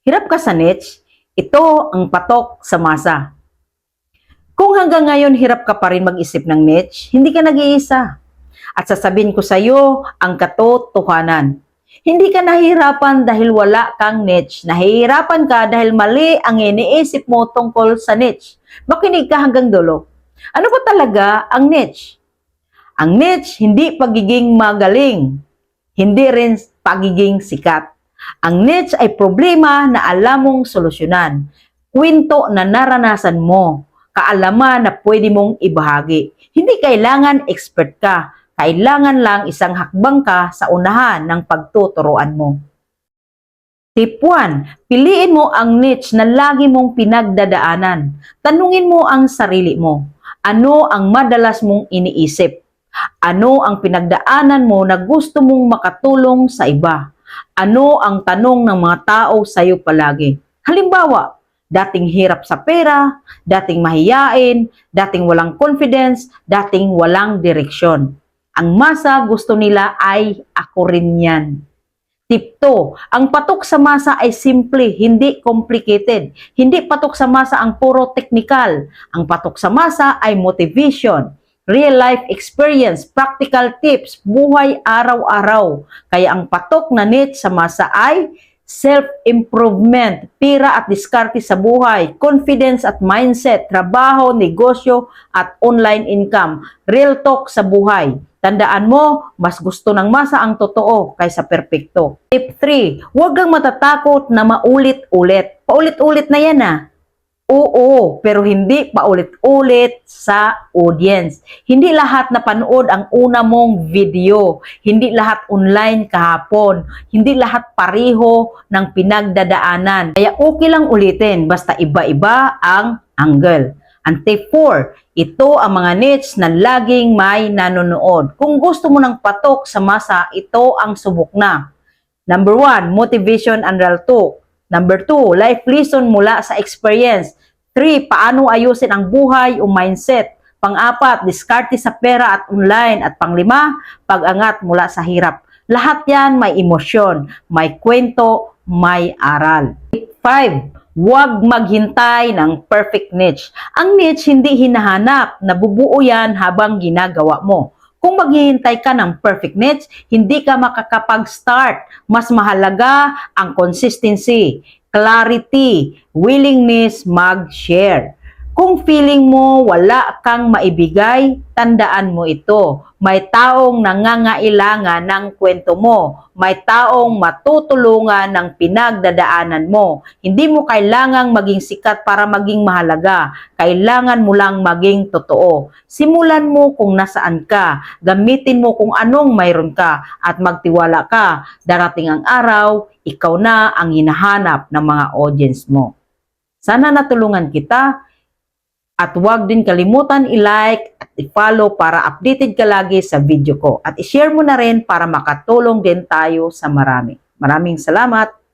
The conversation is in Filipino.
Hirap ka sa niche? Ito ang patok sa masa. Kung hanggang ngayon hirap ka pa rin mag-isip ng niche, hindi ka nag-iisa. At sasabihin ko sa iyo ang katotohanan. Hindi ka nahihirapan dahil wala kang niche. Nahihirapan ka dahil mali ang iniisip mo tungkol sa niche. Makinig ka hanggang dulo. Ano ba talaga ang niche? Ang niche, hindi pagiging magaling. Hindi rin pagiging sikat. Ang niche ay problema na alam mong solusyonan. Kwento na naranasan mo. Kaalaman na pwede mong ibahagi. Hindi kailangan expert ka. Kailangan lang isang hakbang ka sa unahan ng pagtuturuan mo. Tip 1. Piliin mo ang niche na lagi mong pinagdadaanan. Tanungin mo ang sarili mo. Ano ang madalas mong iniisip? Ano ang pinagdaanan mo na gusto mong makatulong sa iba? Ano ang tanong ng mga tao sa iyo palagi? Halimbawa, dating hirap sa pera, dating mahiyain, dating walang confidence, dating walang direksyon. Ang masa gusto nila ay ako rin yan. Tip 2, ang patok sa masa ay simple, hindi complicated. Hindi patok sa masa ang puro technical. Ang patok sa masa ay motivation, real life experience, practical tips, buhay araw-araw. Kaya ang patok na niche sa masa ay self-improvement, pira at diskarte sa buhay, confidence at mindset, trabaho, negosyo at online income, real talk sa buhay. Tandaan mo, mas gusto ng masa ang totoo kaysa perpekto. Tip 3, huwag kang matatakot na maulit-ulit. Paulit-ulit na yan Oo, pero hindi paulit-ulit sa audience. Hindi lahat na panood ang una mong video. Hindi lahat online kahapon. Hindi lahat pareho ng pinagdadaanan. Kaya okay lang ulitin, basta iba-iba ang angle. Ang tip 4, ito ang mga niche na laging may nanonood. Kung gusto mo ng patok sa masa, ito ang subok na. Number 1, motivation and real talk. Number 2, life lesson mula sa experience. 3, paano ayusin ang buhay o mindset. Pang-4, diskarte sa pera at online. At pang-5, pag-angat mula sa hirap. Lahat yan may emosyon, may kwento, may aral. 5, huwag maghintay ng perfect niche. Ang niche hindi hinahanap, nabubuo yan habang ginagawa mo. Kung maghihintay ka ng perfect niche, hindi ka makakapag-start. Mas mahalaga ang consistency, clarity, willingness mag-share. Kung feeling mo wala kang maibigay, tandaan mo ito. May taong nangangailangan ng kwento mo. May taong matutulungan ng pinagdadaanan mo. Hindi mo kailangang maging sikat para maging mahalaga. Kailangan mo lang maging totoo. Simulan mo kung nasaan ka. Gamitin mo kung anong mayroon ka. At magtiwala ka. Darating ang araw, ikaw na ang hinahanap ng mga audience mo. Sana natulungan kita. At huwag din kalimutan i-like at i-follow para updated ka lagi sa video ko. At i-share mo na rin para makatulong din tayo sa marami. Maraming salamat!